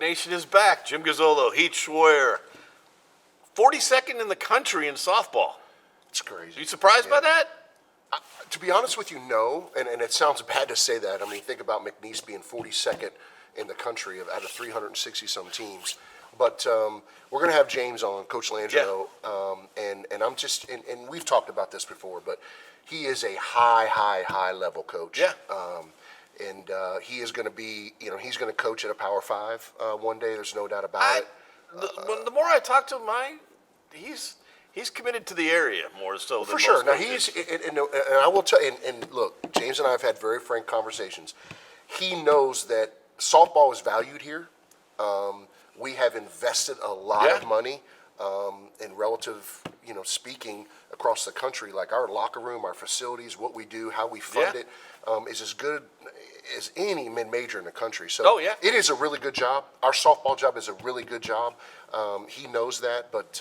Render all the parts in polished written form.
Nation is back. Jim Gazzolo, Heath, Schroyer. 42nd in the country in softball. It's crazy. Are you surprised by that? To be honest with you, no. And it sounds bad to say that. I mean, think about McNeese being 42nd in the country out of 360-some teams. But we're going to have James on, Coach Landreneau. Yeah. And I'm just, and we've talked about this before, but he is a high level coach. Yeah. And he is going to be, he's going to coach at a Power 5 one day. There's no doubt about it. The more I talk to him, he's committed to the area more so than for sure. most Now coaches. and I will tell you, and look, James and I have had very frank conversations. He knows that softball is valued here. We have invested a lot of money in relative, speaking across the country. Like our locker room, our facilities, what we do, how we fund it, is as good as any mid-major in the country. So it is a really good job. Our softball job is a really good job. He knows that, but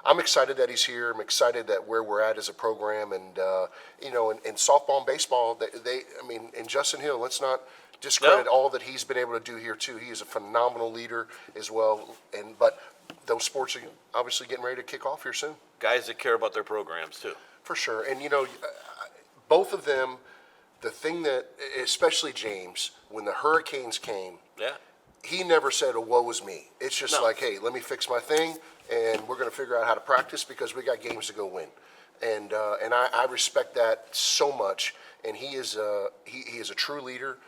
I'm excited that he's here. I'm excited that where we're at as a program, and in softball and baseball, and Justin Hill, let's not discredit all that he's been able to do here too. He is a phenomenal leader as well, but those sports are obviously getting ready to kick off here soon. Guys that care about their programs too. For sure, and both of them. The thing that, especially James, when the hurricanes came, he never said, "Oh, woe is me." It's just like, "Hey, let me fix my thing, and we're going to figure out how to practice because we got games to go win." And I respect that so much. And he is a true leader.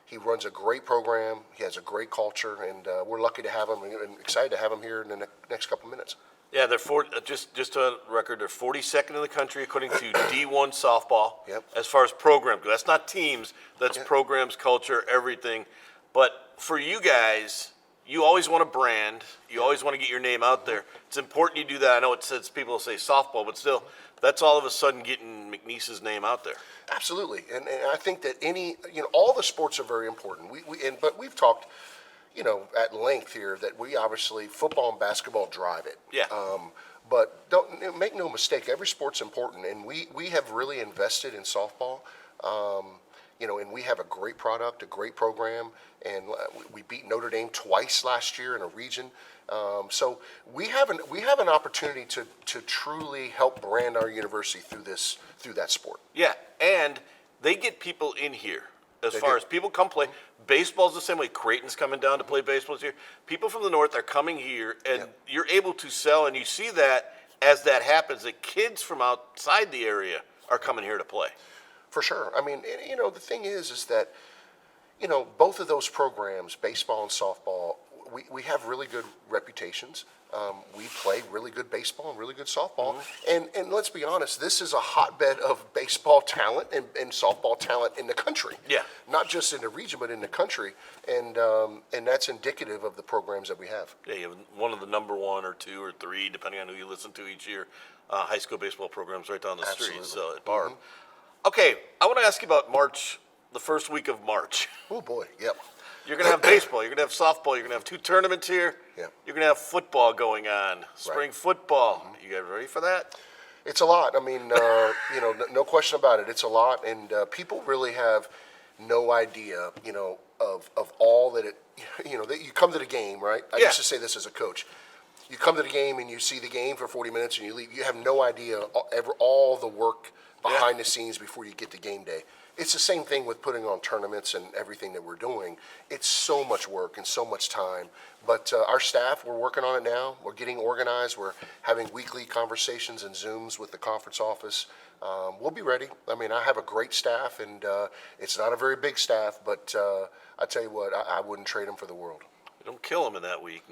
He runs a great program. He has a great culture, and we're lucky to have him and excited to have him here in the next couple minutes. Yeah, they're just on record. They're 42nd in the country according to D1 softball. Yep. As far as programs go, that's not teams. That's programs, culture, everything. But for you guys, you always want a brand. You always want to get your name out there. It's important you do that. I know it says people say softball, but still, that's all of a sudden getting McNeese's name out there. Absolutely, and I think that all the sports are very important. But we've talked. At length here that we obviously football and basketball drive it. Yeah. But don't make no mistake, every sport's important, and we have really invested in softball. And we have a great product, a great program, and we beat Notre Dame twice last year in a region. So we have an opportunity to truly help brand our university through that sport. Yeah, and they get people in here. As far as people come play, baseball's the same way. Creighton's coming down to play baseball this year. People from the north are coming here, and you're able to sell, and you see that as that happens, that kids from outside the area are coming here to play. For sure. I mean, the thing is that, both of those programs, baseball and softball, we have really good reputations. We play really good baseball and really good softball. And let's be honest, this is a hotbed of baseball talent and softball talent in the country. Yeah. Not just in the region, but in the country. And that's indicative of the programs that we have. Yeah, you have one of the number 1 or 2 or 3, depending on who you listen to each year, high school baseball programs right down the street. So at Barb. Okay, I want to ask you about March, the first week of March. Oh, boy, yep. You're going to have baseball, you're going to have softball, you're going to have 2 tournaments here. Yeah. You're going to have football going on, spring football. You guys ready for that? It's a lot. I mean, no question about it. It's a lot, and people really have no idea, of all that it, that you come to the game, right? I used to say this as a coach. You come to the game and you see the game for 40 minutes and you leave. You have no idea all the work behind the scenes before you get to game day. It's the same thing with putting on tournaments and everything that we're doing. It's so much work and so much time. But our staff, we're working on it now. We're getting organized. We're having weekly conversations and Zooms with the conference office. We'll be ready. I mean, I have a great staff, and it's not a very big staff, but I tell you what, I wouldn't trade them for the world. Don't kill them in that week.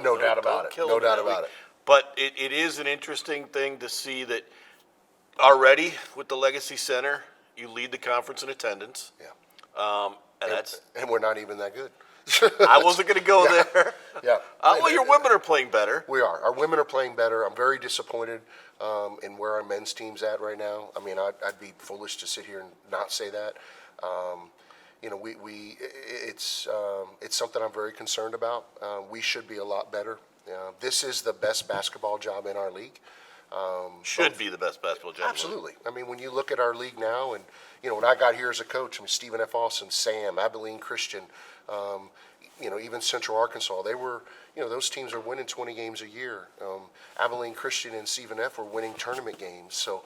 No doubt about it. No doubt about it. But it is an interesting thing to see that already with the Legacy Center, you lead the conference in attendance. Yeah. And we're not even that good. I wasn't going to go there. Yeah. Well, your women are playing better. We are. Our women are playing better. I'm very disappointed in where our men's team's at right now. I mean, I'd be foolish to sit here and not say that. It's something I'm very concerned about. We should be a lot better. This is the best basketball job in our league. Should be the best basketball job. Absolutely. I mean, when you look at our league now, and when I got here as a coach, Stephen F. Austin, Sam, Abilene Christian, even Central Arkansas, they were, those teams are winning 20 games a year. Abilene Christian and Stephen F. were winning tournament games. So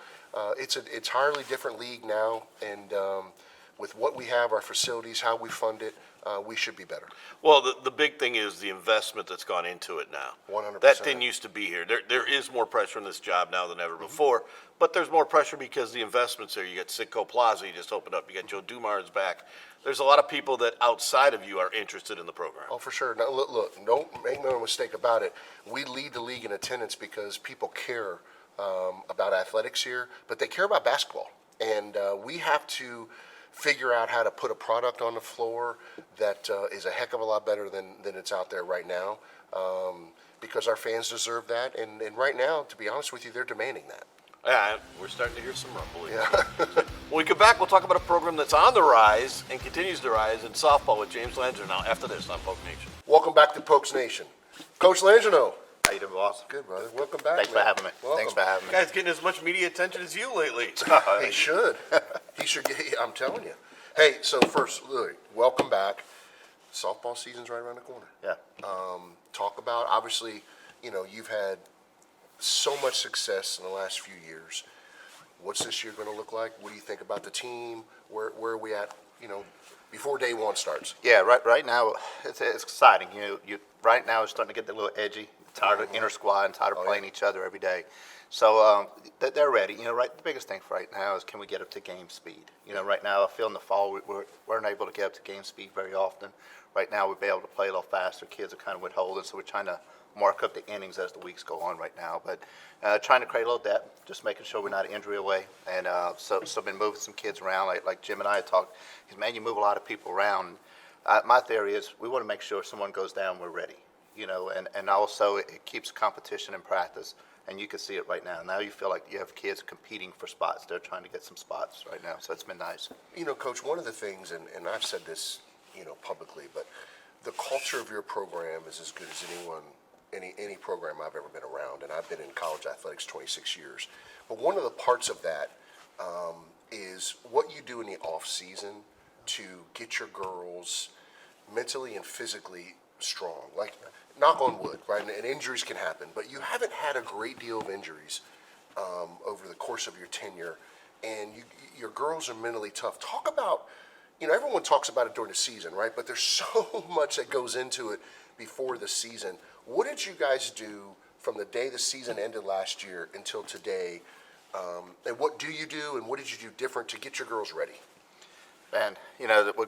it's an entirely different league now, and with what we have, our facilities, how we fund it, we should be better. Well, the big thing is the investment that's gone into it now. 100%. That didn't used to be here. There is more pressure in this job now than ever before, but there's more pressure because the investment's there. You got Citgo Plaza, you just opened up. You got Joe Dumar's back. There's a lot of people that outside of you are interested in the program. Oh, for sure. Now, look, don't make no mistake about it. We lead the league in attendance because people care about athletics here, but they care about basketball. And we have to figure out how to put a product on the floor that is a heck of a lot better than it's out there right now, because our fans deserve that. And right now, to be honest with you, they're demanding that. Yeah, we're starting to hear some rumbling. Yeah. When we come back, we'll talk about a program that's on the rise and continues to rise in softball with James Landreneau after this on Poke Nation. Welcome back to Pokes Nation. Coach Landreneau. How you doing, boss? Good, brother. Welcome back. Thanks for having me. Welcome. Thanks for having me. Guy's getting as much media attention as you lately. He should. He should get, I'm telling you. Hey, so first, Louis, welcome back. Softball season's right around the corner. Yeah. Talk about, obviously, you've had so much success in the last few years. What's this year going to look like? What do you think about the team? Where are we at, before day one starts? Yeah. Right now, it's exciting. Right now it's starting to get a little edgy. Tired of inter squad and tired of playing each other every day. So they're ready. Right. The biggest thing for right now is can we get up to game speed? Right now I feel in the fall we weren't able to get up to game speed very often. Right now we'll be able to play a little faster. Kids are kind of withholding, so we're trying to mark up the innings as the weeks go on right now. But trying to create a little depth, just making sure we're not injury away. And so I've been moving some kids around. Like Jim and I had talked. Because, man, you move a lot of people around. My theory is we want to make sure if someone goes down, we're ready. And also it keeps competition in practice. And you can see it right now. Now you feel like you have kids competing for spots. They're trying to get some spots right now. So it's been nice. Coach, one of the things, and I've said this, publicly, but the culture of your program is as good as any program I've ever been around. And I've been in college athletics 26 years. But one of the parts of that is what you do in the off season to get your girls mentally and physically strong. Like, knock on wood, right? And injuries can happen, but you haven't had a great deal of injuries over the course of your tenure, and your girls are mentally tough. Talk about, everyone talks about it during the season, right? But there's so much that goes into it before the season. What did you guys do from the day the season ended last year until today? And what do you do, and what did you do different to get your girls ready? And,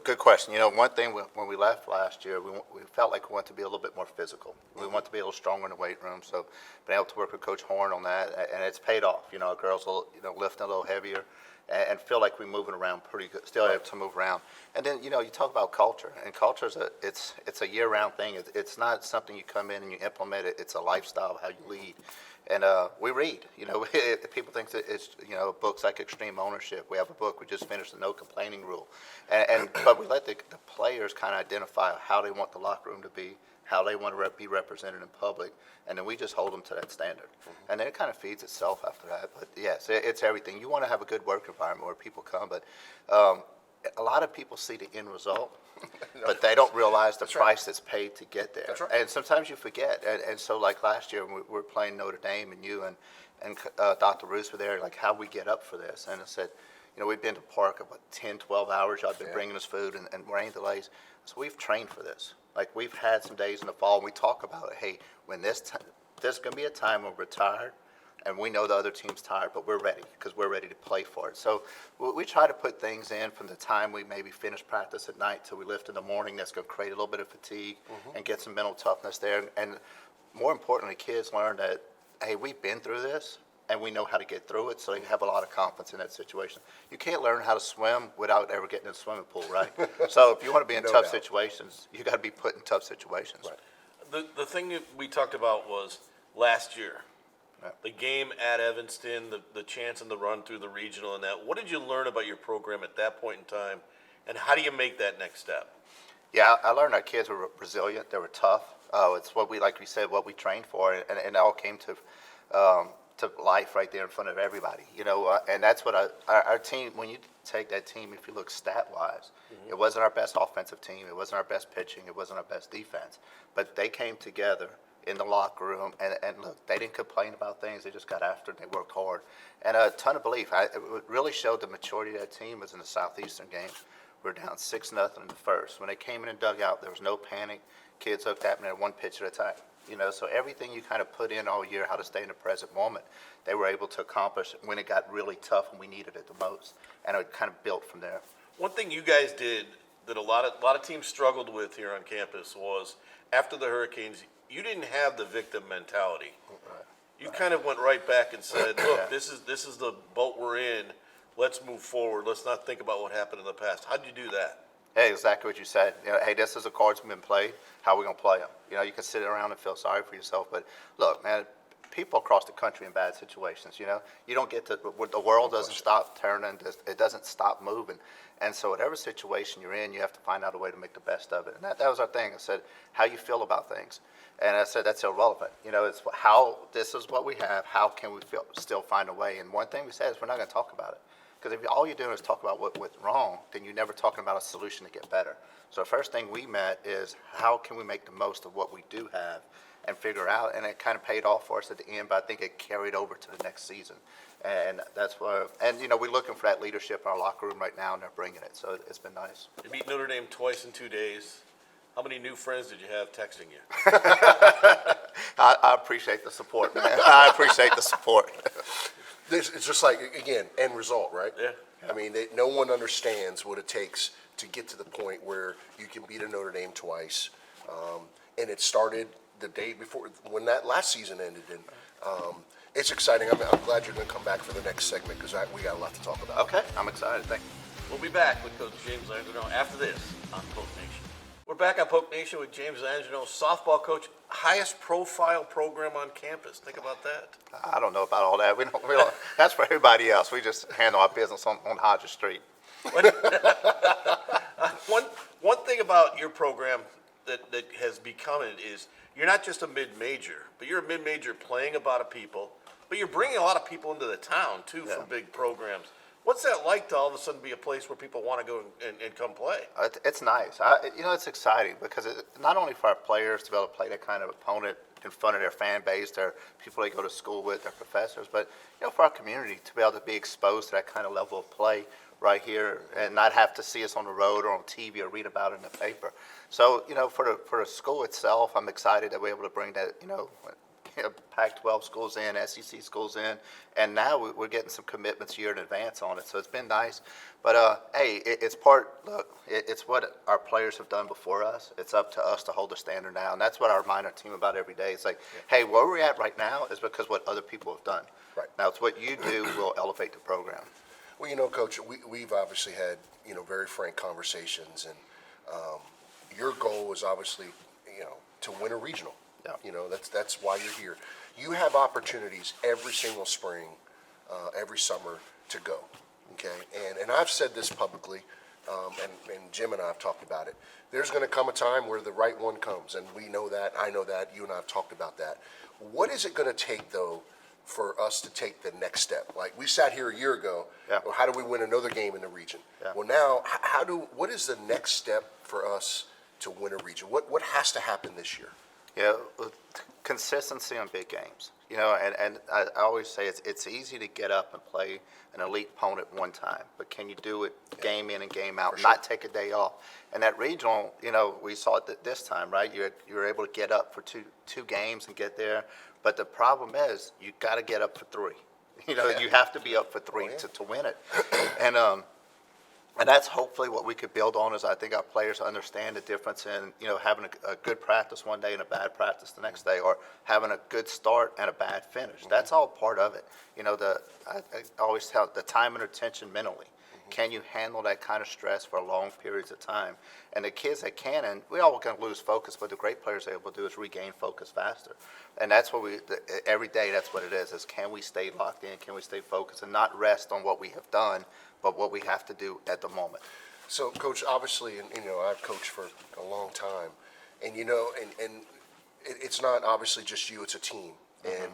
good question. One thing when we left last year, we felt like we wanted to be a little bit more physical. We want to be a little stronger in the weight room. So been able to work with Coach Horn on that, and it's paid off. Our girls are, lifting a little heavier and feel like we're moving around pretty good, still able to move around. And then, you talk about culture, and culture is it's a year-round thing. It's not something you come in and you implement it. It's a lifestyle of how you lead. And we read, people think that it's, books like Extreme Ownership. We have a book we just finished, the No Complaining Rule. But we let the players kind of identify how they want the locker room to be, how they want to be represented in public, and then we just hold them to that standard. Mm-hmm. And then it kind of feeds itself after that. But yes, it's everything. You want to have a good work environment where people come, but a lot lot of people see the end result, but they don't realize the price that's paid to get there. That's right. And sometimes you forget. And so like last year, when we were playing Notre Dame, and you and Dr. Roos were there, like, how we get up for this? And I said, we've been to park about 10, 12 hours. Y'all been bringing us food and rain delays. So we've trained for this. Like, we've had some days in the fall, and we talk about it. Hey, when there's going to be a time when we're tired, and we know the other team's tired, but we're ready because we're ready to play for it. So we try to put things in from the time we maybe finish practice at night till we lift in the morning that's going to create a little bit of fatigue and get some mental toughness there. And more importantly, kids learn that, hey, we've been through this, and we know how to get through it, so they have a lot of confidence in that situation. You can't learn how to swim without ever getting in a swimming pool, right? So if you want to be in tough situations, you got to be put in tough situations. Right. The thing that we talked about was last year, the game at Evanston, the chance and the run through the regional and that. What did you learn about your program at that point in time, and how do you make that next step? Yeah, I learned our kids were resilient. They were tough. It's what we, like we said, what we trained for, and it all came to to life right there in front of everybody, and that's what our team, when you take that team, if you look stat-wise, it wasn't our best offensive team, it wasn't our best pitching, it wasn't our best defense, but they came together in the locker room, and look, they didn't complain about things, they just got after it, and they worked hard, and a ton of belief. It really showed the maturity of that team was in the Southeastern game. We were down 6-0 in the first. When they came in and dug out, there was no panic. Kids looked at me at one pitch at a time. So everything you kind of put in all year, how to stay in the present moment, they were able to accomplish when it got really tough and we needed it the most. And it kind of built from there. One thing you guys did that a lot of teams struggled with here on campus was after the Hurricanes, you didn't have the victim mentality. You kind of went right back and said, look, this is the boat we're in. Let's move forward. Let's not think about what happened in the past. How did you do that? Hey, exactly what you said. Hey, this is the cards we've been played. How are we going to play them? You can sit around and feel sorry for yourself, but look, man, people across the country in bad situations, you don't get to, the world doesn't stop turning, it doesn't stop moving. And so whatever situation you're in, you have to find out a way to make the best of it. And that was our thing. I said, how you feel about things. And I said, that's irrelevant. It's how, this is what we have, how can we still find a way? And one thing we said is we're not going to talk about it. Because if all you're doing is talk about what's wrong, then you're never talking about a solution to get better. So the first thing we met is how can we make the most of what we do have and figure out, and it kind of paid off for us at the end, but I think it carried over to the next season. And that's why, and we're looking for that leadership in our locker room right now, and they're bringing it. So it's been nice. You beat Notre Dame twice in 2 days. How many new friends did you have texting you? I appreciate the support, man. I appreciate the support. It's just like, again, end result, right? Yeah. I mean, no one understands what it takes to get to the point where you can beat a Notre Dame twice. And it started the day before, when that last season ended. And it's exciting. I'm glad you're going to come back for the next segment because we got a lot to talk about. Okay, I'm excited. Thank you. We'll be back with Coach James Landreneau after this on Poke Nation. We're back on Poke Nation with James Landreneau, softball coach, highest profile program on campus. Think about that. I don't know about all that. We don't, that's for everybody else. We just handle our business on Hodges Street. One thing about your program that has become it is you're not just a mid-major, but you're a mid-major playing a lot of people, but you're bringing a lot of people into the town, too, for big programs. What's that like to all of a sudden be a place where people want to go and come play? It's nice. It's exciting because not only for our players to be able to play that kind of opponent in front of their fan base, their people they go to school with, their professors, but for our community to be able to be exposed to that kind of level of play right here and not have to see us on the road or on TV or read about it in the paper. So, for the school itself, I'm excited that we're able to bring that, Pac-12 schools in, SEC schools in, and now we're getting some commitments year in advance on it, so it's been nice. But, hey, it's what our players have done before us. It's up to us to hold the standard now, and that's what I remind our team about every day. It's like, hey, where we're at right now is because what other people have done. Right. Now, it's what you do will elevate the program. Well, Coach, we've obviously had, very frank conversations, and your goal is obviously, to win a regional. Yeah. That's why you're here. You have opportunities every single spring, every summer to go, okay? And I've said this publicly, and Jim and I have talked about it. There's going to come a time where the right one comes, and we know that, I know that, you and I have talked about that. What is it going to take, though, for us to take the next step? Like, we sat here a year ago, well, how do we win another game in the region? Yeah. Well, now, what is the next step for us to win a region? What has to happen this year? Consistency on big games. And I always say it's easy to get up and play an elite opponent one time, but can you do it game in and game out, not take a day off? And that regional, we saw it this time, right? You're able to get up for two games and get there, but the problem is you got to get up for three. You have to be up for three to win it. And that's hopefully what we could build on is I think our players understand the difference in, having a good practice one day and a bad practice the next day, or having a good start and a bad finish. Mm-hmm. That's all part of it. I always tell the time and attention mentally. Mm-hmm. Can you handle that kind of stress for long periods of time? And the kids that can, and we all can lose focus, but the great players are able to do is regain focus faster. And that's what every day that's what it is can we stay locked in, can we stay focused and not rest on what we have done, but what we have to do at the moment. So, Coach, obviously, and I've coached for a long time, and and it's not obviously just you; it's a team.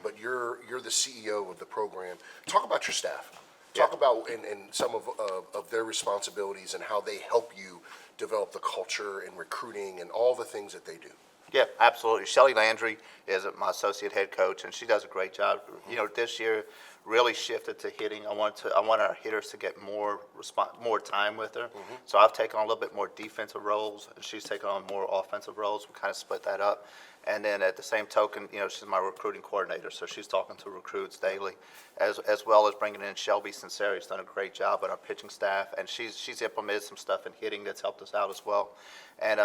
but you're the CEO of the program. Talk about your staff. Talk about and some of their responsibilities and how they help you develop the culture and recruiting and all the things that they do. Yeah, absolutely. Shelly Landry is my associate head coach, and she does a great job. You know, this year really shifted to hitting. I want our hitters to get more time with her. So I've taken on a little bit more defensive roles, and she's taken on more offensive roles. We kind of split that up. And then at the same token, you know, she's my recruiting coordinator, so she's talking to recruits daily, as well as bringing in Shelby Sinceri, who's done a great job at our pitching staff, and she's implemented some stuff in hitting that's helped us out as well. And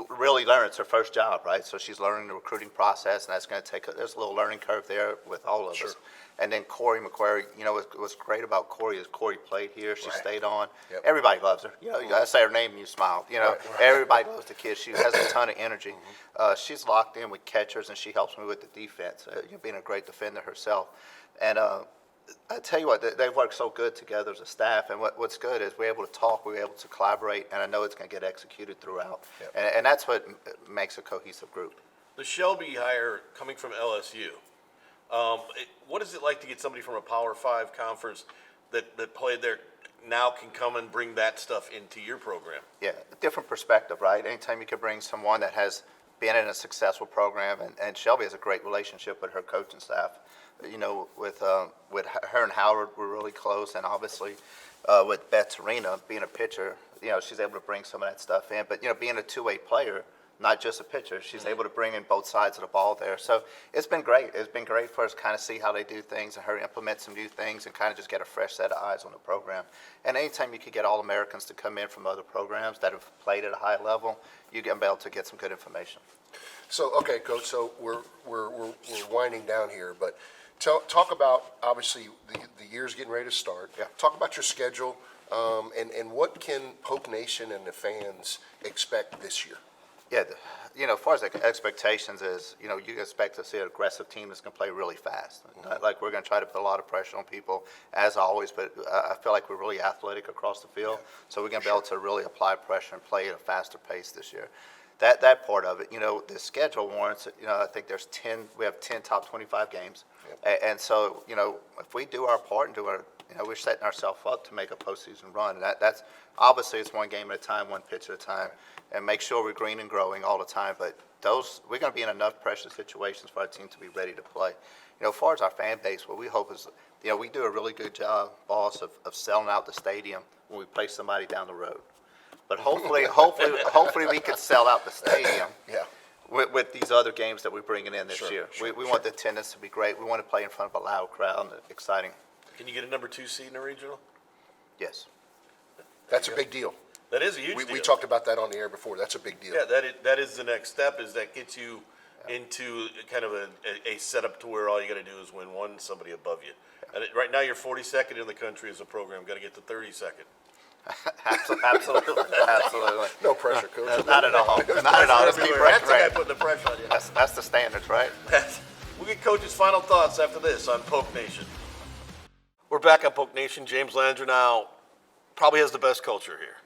really learning, it's her first job, right? So she's learning the recruiting process, and that's going to there's a little learning curve there with all of us. And then Corey McQuarrie, you know, what's great about Corey is Corey played here. She stayed on. Everybody loves her. You know, you got to say her name and you smile. You know, everybody loves the kid. She has a ton of energy. She's locked in with catchers, and she helps me with the defense, being a great defender herself. And I tell you what, they work so good together as a staff. And what's good is we're able to talk, we're able to collaborate, and I know it's going to get executed throughout. And that's what makes a cohesive group. The Shelby hire coming from LSU. What is it like to get somebody from a Power 5 conference that played there now can come and bring that stuff into your program? Yeah, a different perspective, right? Anytime you can bring someone that has been in a successful program, and Shelby has a great relationship with her coaching staff. You know, with her and Howard, we're really close, and obviously with Beth Torina being a pitcher, you know, she's able to bring some of that stuff in. But, you know, being a two-way player, not just a pitcher, she's able to bring in both sides of the ball there. So it's been great. It's been great for us to kind of see how they do things and her implement some new things and kind of just get a fresh set of eyes on the program. And anytime you could get All-Americans to come in from other programs that have played at a high level, you can be able to get some good information. So, okay, Coach, so we're winding down here, but talk about, obviously, the year's getting ready to start. Talk about your schedule, and what can Polk Nation and the fans expect this year? Yeah, you know, as far as the expectations is, you know, you expect to see an aggressive team that's going to play really fast. Like, we're going to try to put a lot of pressure on people, as always, but I feel like we're really athletic across the field, so we're going to be able to really apply pressure and play at a faster pace this year. That part of it, you know, the schedule warrants, you know, I think we have 10 top 25 games. And so, you know, if we do our part and you know, we're setting ourselves up to make a postseason run. And that's obviously it's one game at a time, one pitch at a time, and make sure we're green and growing all the time. But we're going to be in enough pressure situations for our team to be ready to play. You know, as far as our fan base, what we hope is, you know, we do a really good job, boss, of selling out the stadium when we play somebody down the road. But hopefully we can sell out the stadium. With these other games that we're bringing in this year. We want the attendance to be great. We want to play in front of a loud crowd and exciting. Can you get a number 2 seed in a regional? Yes. That's a big deal. That is a huge deal. We talked about that on the air before. That's a big deal. Yeah, that is the next step, is that gets you into kind of a setup to where all you got to do is win one, somebody above you. And right now you're 42nd in the country as a program. Got to get to 32nd. Absolutely. No pressure, Coach. Not at all. Not at all. That's the guy putting the pressure on you. That's the standards, right? We'll get Coach's final thoughts after this on Polk Nation. We're back on Polk Nation. James Landreneau probably has the best culture here.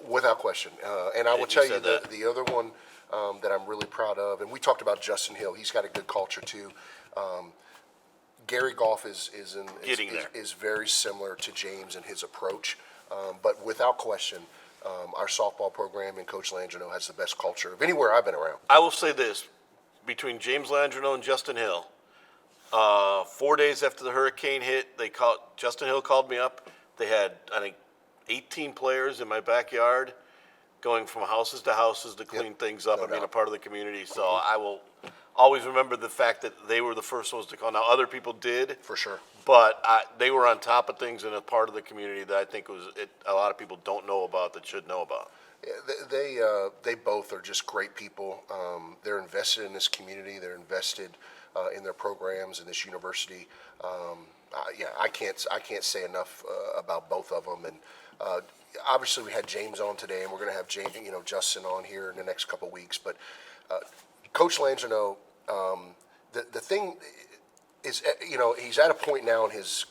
Without question. And I will tell you said the other one that I'm really proud of, and we talked about Justin Hill. He's got a good culture too. Gary Goff is very similar to James in his approach. But without question, our softball program and Coach Landreneau has the best culture of anywhere I've been around. I will say this, between James Landreneau and Justin Hill, 4 days after the hurricane hit, Justin Hill called me up. They had, I think, 18 players in my backyard going from houses to houses to clean things up and being a part of the community. So I will always remember the fact that they were the first ones to call. Now, other people did. For sure. But they were on top of things and a part of the community that I think a lot of people don't know about that should know about. Yeah, they both are just great people. They're invested in this community. They're invested in their programs in this university. I can't say enough about both of them. And obviously, we had James on today, and we're going to have Justin on here in the next couple of weeks. But Coach Landreneau, the thing is, he's at a point now in his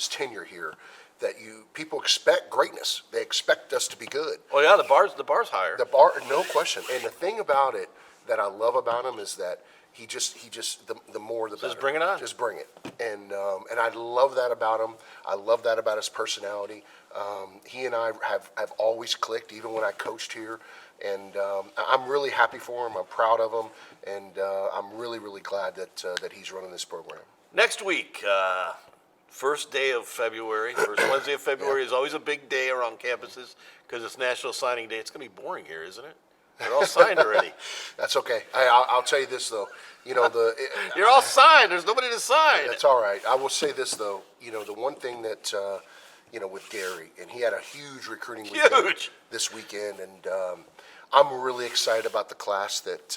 tenure here that people expect greatness. They expect us to be good. Oh yeah, the bar's higher. No question. And the thing about it that I love about him is that he just the more the better. Just bring it on. Just bring it. And I love that about him. I love that about his personality. He and I have always clicked, even when I coached here. And I'm really happy for him. I'm proud of him, and I'm really, really glad that he's running this program. Next week, first day of February, first Wednesday of February is always a big day around campuses because it's National Signing Day. It's going to be boring here, isn't it? They're all signed already. That's okay. I'll tell you this, though. You're all signed. There's nobody to sign. That's all right. I will say this, though. The one thing that, with Gary, and he had a huge recruiting weekend this weekend, and I'm really excited about the class that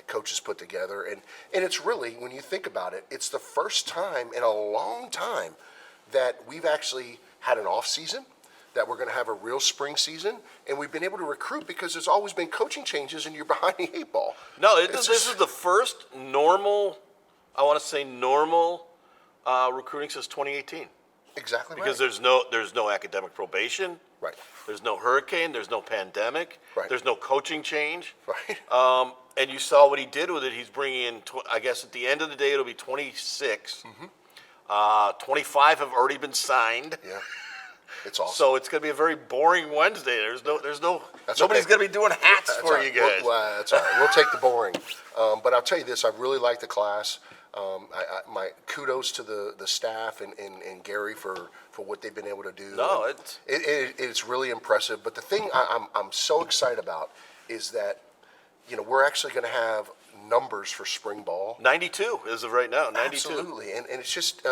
Coach has put together. And it's really, when you think about it, it's the first time in a long time that we've actually had an off season, that we're going to have a real spring season, and we've been able to recruit because there's always been coaching changes and you're behind the eight ball. No, this is the first normal, recruiting since 2018. Exactly right. Because there's no academic probation. Right. There's no hurricane. There's no pandemic. Right. There's no coaching change. Right. And you saw what he did with it. He's bringing in, I guess at the end of the day, it'll be 26. 25 have already been signed. Yeah. It's awesome. So it's going to be a very boring Wednesday. There's no. That's nobody's okay. going to be doing hats That's for all you right. guys. Well, that's all right. We'll take the boring. But I'll tell you this, I really like the class. My kudos to the staff and Gary for what they've been able to do. No, And it's really impressive. But the thing I'm so excited about is that, we're actually going to have numbers for spring ball. 92 as of right now. 92. Absolutely. And it's just,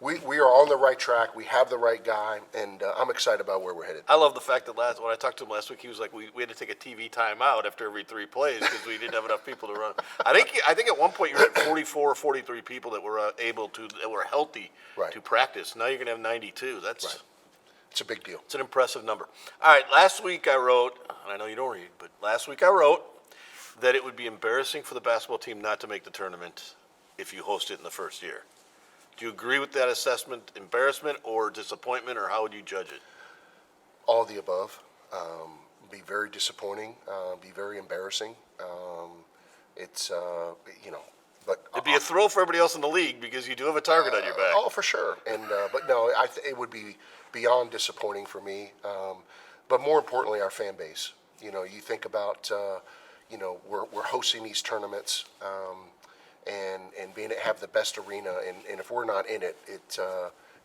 we are on the right track. We have the right guy, and I'm excited about where we're headed. I love the fact that when I talked to him last week, he was like, we had to take a TV timeout after every 3 plays because we didn't have enough people to run. I think at one point you were at 44 or 43 people that were that were healthy to practice. Now you're going to have 92. That's It's a big deal. It's an impressive number. All right, last week I wrote, and I know you don't read, but last week I wrote that it would be embarrassing for the basketball team not to make the tournament if you host it in the first year. Do you agree with that assessment? Embarrassment or disappointment, or how would you judge it? All of the above. Be very disappointing. Be very embarrassing. It's but It'd be a thrill for everybody else in the league because you do have a target on your back. Oh, for sure. And but no, it would be beyond disappointing for me. But more importantly, our fan base. You think about we're hosting these tournaments. And being to have the best arena, and if we're not in it,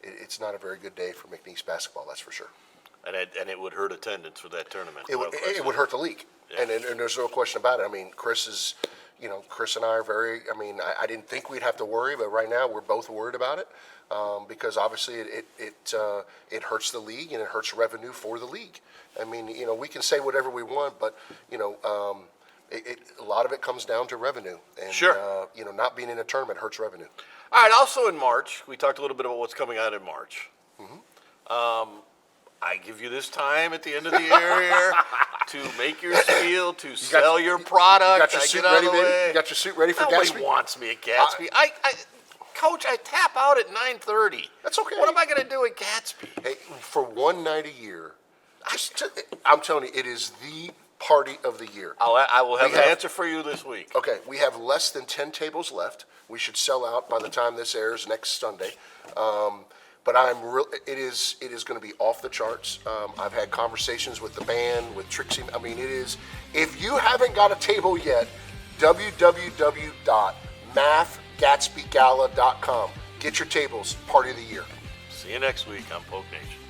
it's not a very good day for McNeese basketball, that's for sure. And it would hurt attendance for that tournament. It would hurt the league, and there's no question about it. I mean, Chris and I are very. I didn't think we'd have to worry, but right now we're both worried about it because obviously it hurts the league and it hurts revenue for the league. I mean, we can say whatever we want, but a lot of it comes down to revenue, and Sure. Not being in a tournament hurts revenue. All right. Also in March, we talked a little bit about what's coming out in March. I give you this time at the end of the year here to make your spiel, to sell your product. You got your suit ready, baby? You got your suit ready for Nobody Gatsby? wants me at Gatsby. Coach, I tap out at 9:30. That's okay. What am I going to do at Gatsby? Hey, for one night a year, I'm telling you, it is the party of the year. I will have an answer for you this week. Okay, we have less than 10 tables left. We should sell out by the time this airs next Sunday. But it is going to be off the charts. I've had conversations with the band, with Trixie. I mean, it is. If you haven't got a table yet, www.mathgatsbygala.com. Get your tables. Party of the year. See you next week on Poke Nation.